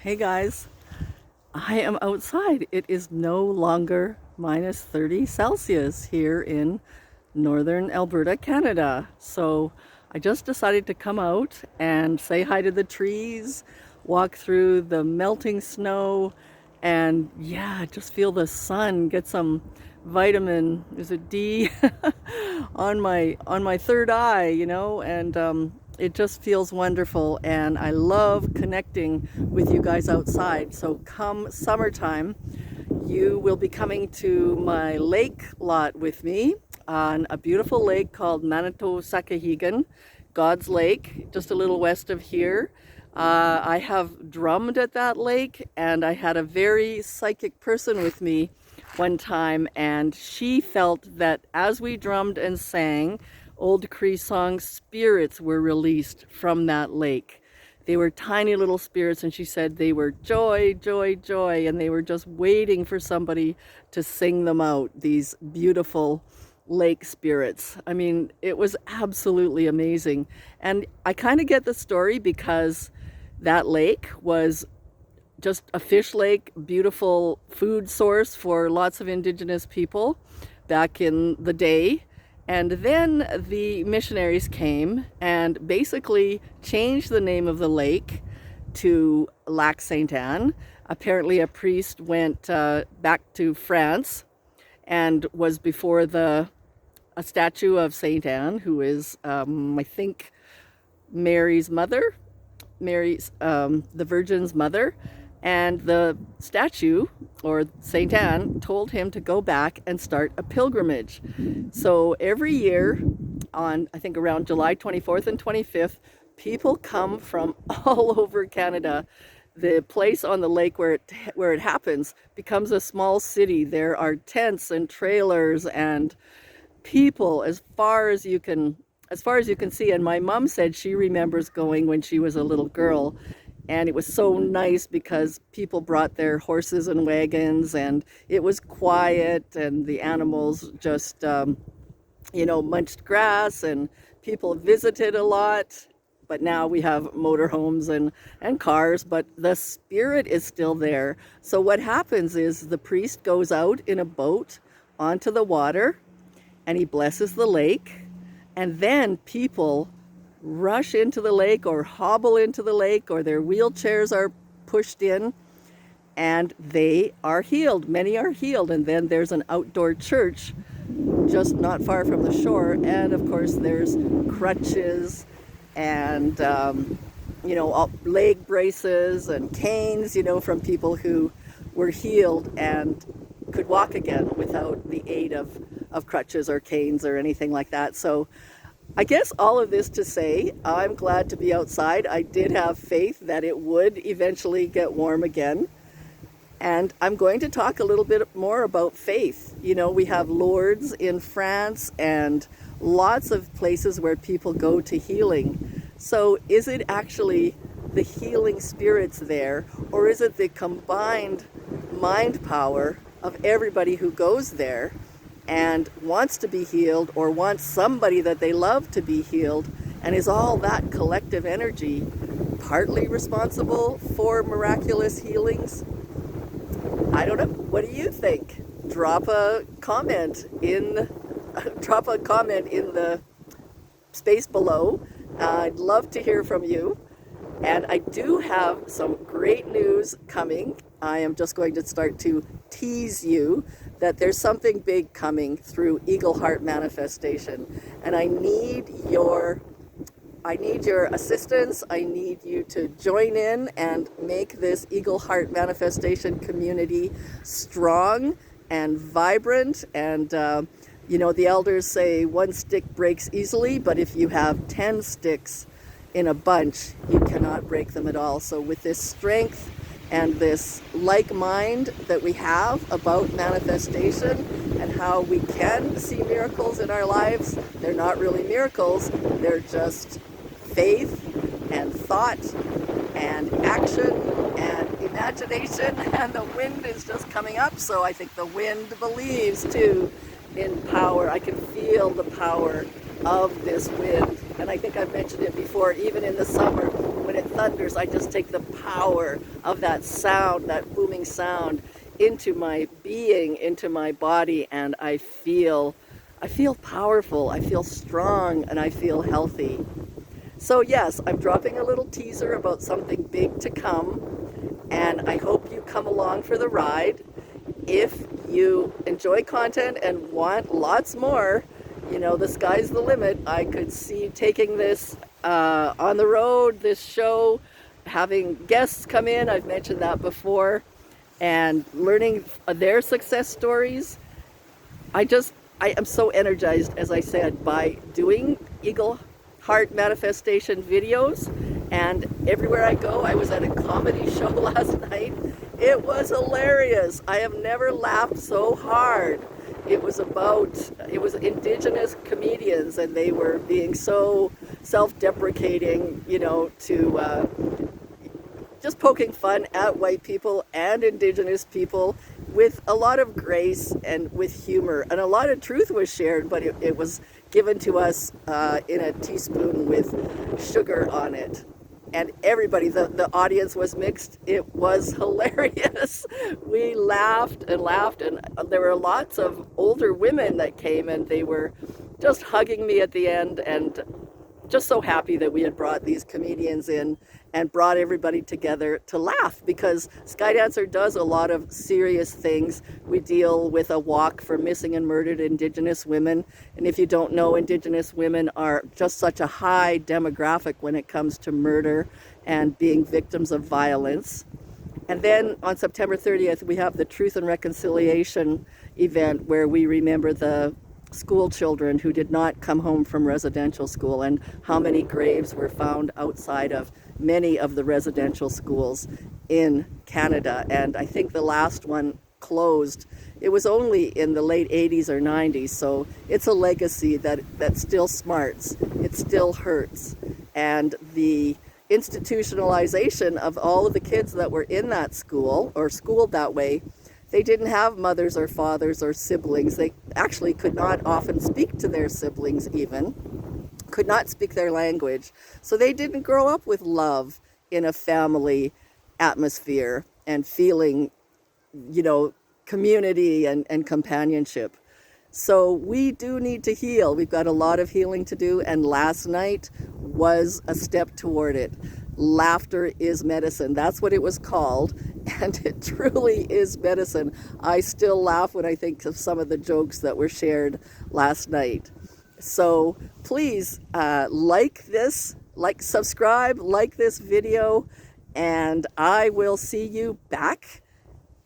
Hey guys, I am outside. It is no longer minus 30 Celsius here in northern Alberta, Canada. So I just decided to come out and say hi to the trees, walk through the melting snow, and yeah, just feel the sun, get some vitamin, is it D, on my third eye, and it just feels wonderful, and I love connecting with you guys outside. So come summertime, you will be coming to my lake lot with me on a beautiful lake called Manito-Sakahigan, God's Lake, just a little west of here. I have drummed at that lake, and I had a very psychic person with me one time, and she felt that as we drummed and sang old Cree songs, spirits were released from that lake. They were tiny little spirits, and she said they were joy, joy, joy, and they were just waiting for somebody to sing them out, these beautiful lake spirits. I mean, it was absolutely amazing. And I kind of get the story because that lake was just a fish lake, beautiful food source for lots of Indigenous people back in the day. And then the missionaries came and basically changed the name of the lake to Lac Sainte Anne. Apparently a priest went back to France and was before a statue of Sainte Anne, who is, I think, Mary's mother, the Virgin's mother. And the statue, or Saint Anne, told him to go back and start a pilgrimage. So every year on, I think, around July 24th and 25th, people come from all over Canada. The place on the lake where it happens becomes a small city. There are tents and trailers and people as far as you can see. And my mom said she remembers going when she was a little girl, and it was so nice because people brought their horses and wagons, and it was quiet, and the animals just munched grass, and people visited a lot. But now we have motorhomes and cars, but the spirit is still there. So what happens is the priest goes out in a boat onto the water, and he blesses the lake, and then people rush into the lake or hobble into the lake, or their wheelchairs are pushed in, and they are healed. Many are healed. And then there's an outdoor church just not far from the shore, and of course there's crutches and leg braces and canes, from people who were healed and could walk again without the aid of crutches or canes or anything like that. So I guess all of this to say, I'm glad to be outside. I did have faith that it would eventually get warm again. And I'm going to talk a little bit more about faith. We have Lourdes in France and lots of places where people go to healing. So is it actually the healing spirits there, or is it the combined mind power of everybody who goes there and wants to be healed, or wants somebody that they love to be healed? And is all that collective energy partly responsible for miraculous healings? I don't know. What do you think? Drop a comment in the space below. I'd love to hear from you. And I do have some great news coming. I am just going to start to tease you that there's something big coming through Eagle Heart Manifestation. And I need your assistance. I need you to join in and make this Eagle Heart Manifestation community strong and vibrant. And the elders say one stick breaks easily, but if you have 10 sticks in a bunch, you cannot break them at all. So with this strength and this like mind that we have about manifestation and how we can see miracles in our lives, they're not really miracles, they're just faith and thought and action and imagination, and the wind is just coming up. So I think the wind believes too in power. I can feel the power of this wind, and I think I've mentioned it before. Even in the summer, when it thunders, I just take the power of that sound, that booming sound, into my being, into my body, and I feel powerful, I feel strong, and I feel healthy. So yes, I'm dropping a little teaser about something big to come, and I hope you come along for the ride. If you enjoy content and want lots more, you know, the sky's the limit. I could see taking this on the road, this show, having guests come in. I've mentioned that before, and learning their success stories. I am so energized, as I said, by doing Eagle Heart Manifestation videos. And everywhere I go, I was at a comedy show last night. It was hilarious. I have never laughed so hard. It was Indigenous comedians, and they were being so self-deprecating, you know, to just poking fun at white people and Indigenous people with a lot of grace and with humor. And a lot of truth was shared, but it was given to us in a teaspoon with sugar on it. And everybody, the audience was mixed. It was hilarious. We laughed and laughed, and there were lots of older women that came, and they were just hugging me at the end, and just so happy that we had brought these comedians in and brought everybody together to laugh, because Skydancer does a lot of serious things. We deal with a walk for missing and murdered Indigenous women. And if you don't know, Indigenous women are just such a high demographic when it comes to murder and being victims of violence. And then on September 30th, we have the Truth and Reconciliation event where we remember the school children who did not come home from residential school, and how many graves were found outside of many of the residential schools in Canada. And I think the last one closed. It was only in the late 80s or 90s, so it's a legacy that still smarts. It still hurts. And the institutionalization of all of the kids that were in that school or schooled that way, they didn't have mothers or fathers or siblings. They actually could not often speak to their siblings, even could not speak their language. So they didn't grow up with love in a family atmosphere and feeling, you know, community and companionship. So we do need to heal. We've got a lot of healing to do, and last night was a step toward it. Laughter is medicine. That's what it was called, and it truly is medicine. I still laugh when I think of some of the jokes that were shared last night. So please subscribe, like this video, and I will see you back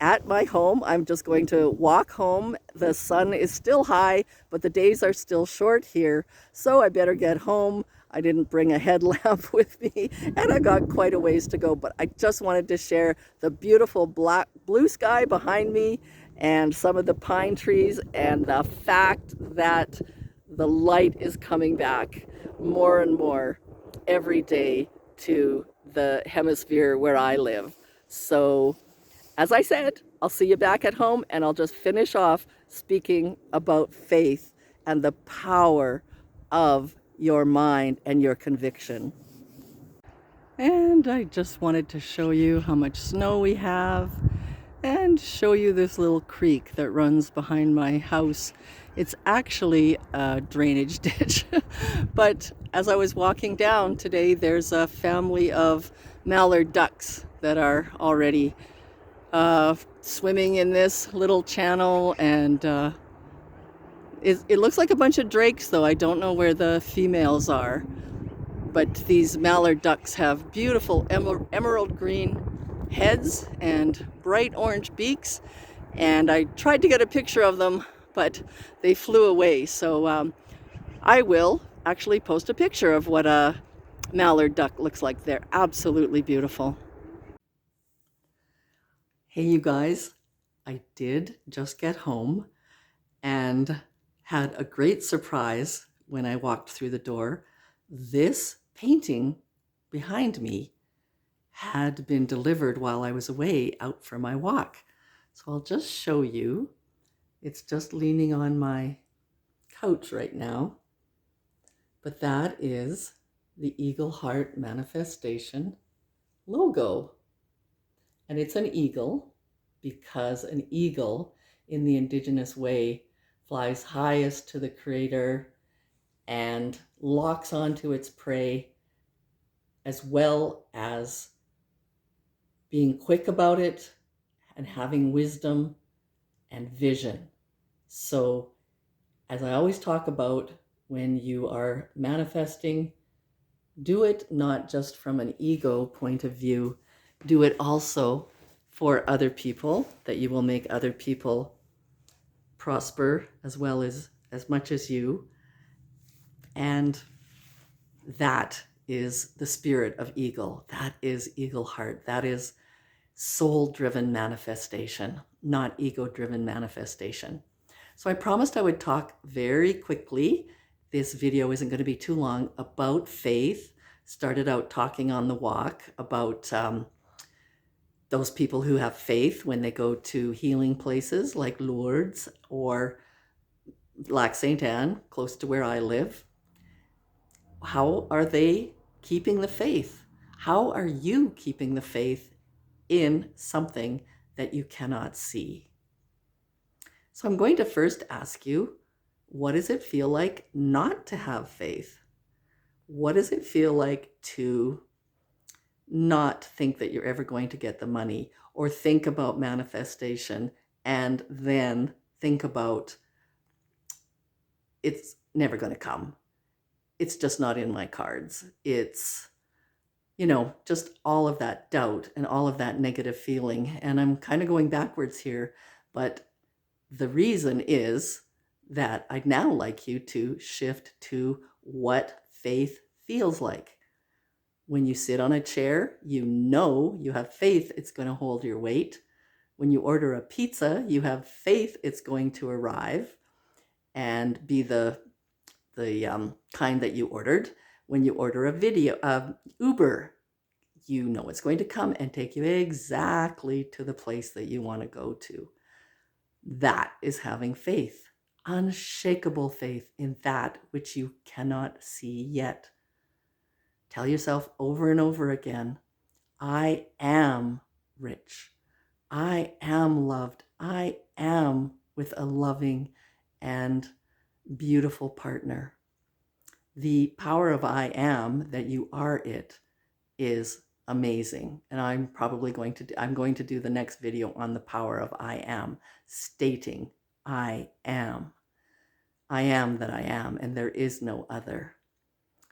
at my home. I'm just going to walk home. The sun is still high, but the days are still short here, so I better get home. I didn't bring a headlamp with me, and I got quite a ways to go, but I just wanted to share the beautiful blue sky behind me and some of the pine trees, and the fact that the light is coming back more and more every day to the hemisphere where I live. So as I said, I'll see you back at home, and I'll just finish off speaking about faith and the power of your mind and your conviction. And I just wanted to show you how much snow we have and show you this little creek that runs behind my house. It's actually a drainage ditch, but as I was walking down today, there's a family of mallard ducks that are already swimming in this little channel, and it looks like a bunch of drakes, though I don't know where the females are. But these mallard ducks have beautiful emerald green heads and bright orange beaks, and I tried to get a picture of them, but they flew away. So I will actually post a picture of what a mallard duck looks like. They're absolutely beautiful. Hey, you guys, I did just get home and had a great surprise when I walked through the door. This painting behind me had been delivered while I was away out for my walk. So I'll just show you. It's just leaning on my couch right now. But that is the Eagle Heart Manifestation logo. And it's an eagle because an eagle in the Indigenous way flies highest to the Creator and locks onto its prey, as well as being quick about it and having wisdom and vision. So, as I always talk about, when you are manifesting, do it not just from an ego point of view, do it also for other people, that you will make other people prosper as well as much as you. And that is the spirit of eagle. That is eagle heart. That is soul-driven manifestation, not ego-driven manifestation. So I promised I would talk very quickly. This video isn't going to be too long, about faith. Started out talking on the walk about those people who have faith when they go to healing places like Lourdes or Lac Sainte Anne, close to where I live. How are they keeping the faith? How are you keeping the faith in something that you cannot see? So I'm going to first ask you, what does it feel like not to have faith? What does it feel like to not think that you're ever going to get the money, or think about manifestation and then think about it's never going to come? It's just not in my cards. It's, just all of that doubt and all of that negative feeling. And I'm kind of going backwards here, but the reason is that I'd now like you to shift to what faith feels like. When you sit on a chair, you have faith it's going to hold your weight. When you order a pizza, you have faith it's going to arrive and be the kind that you ordered. When you order Uber, you know it's going to come and take you exactly to the place that you want to go to. That is having faith, unshakable faith in that which you cannot see yet. Tell yourself over and over again, I am rich. I am loved. I am with a loving and beautiful partner. The power of I am, that you are it, is amazing. And I'm going to do the next video on the power of I am, stating I am. I am that I am, and there is no other.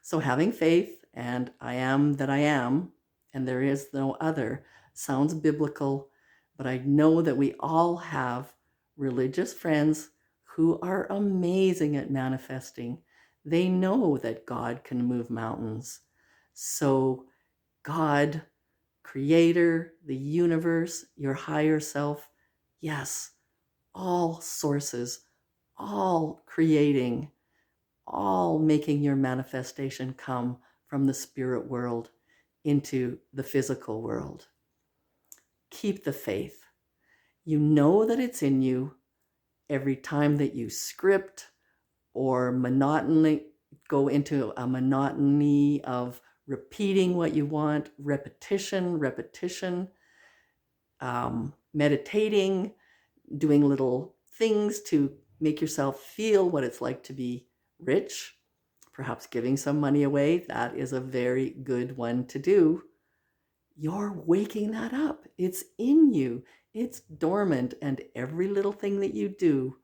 So having faith and I am that I am, and there is no other, sounds biblical, but I know that we all have religious friends who are amazing at manifesting. They know that God can move mountains. So God, Creator, the universe, your higher self, yes, all sources, all creating, all making your manifestation come from the spirit world into the physical world. Keep the faith. You know that it's in you. Every time that you script or go into a monotony of repeating what you want, repetition, meditating, doing little things to make yourself feel what it's like to be rich, perhaps giving some money away, that is a very good one to do. You're waking that up. It's in you. It's dormant, and every little thing that you do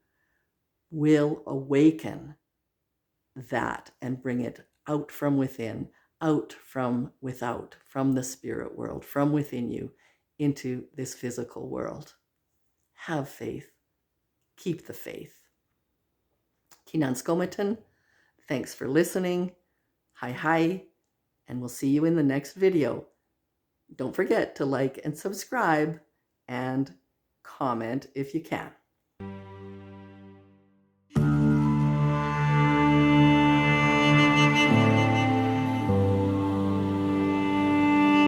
will awaken that and bring it out from within, out from without, from the spirit world, from within you into this physical world. Have faith. Keep the faith. Kinan Skomatin, thanks for listening. Hi, and we'll see you in the next video. Don't forget to like and subscribe and comment if you can.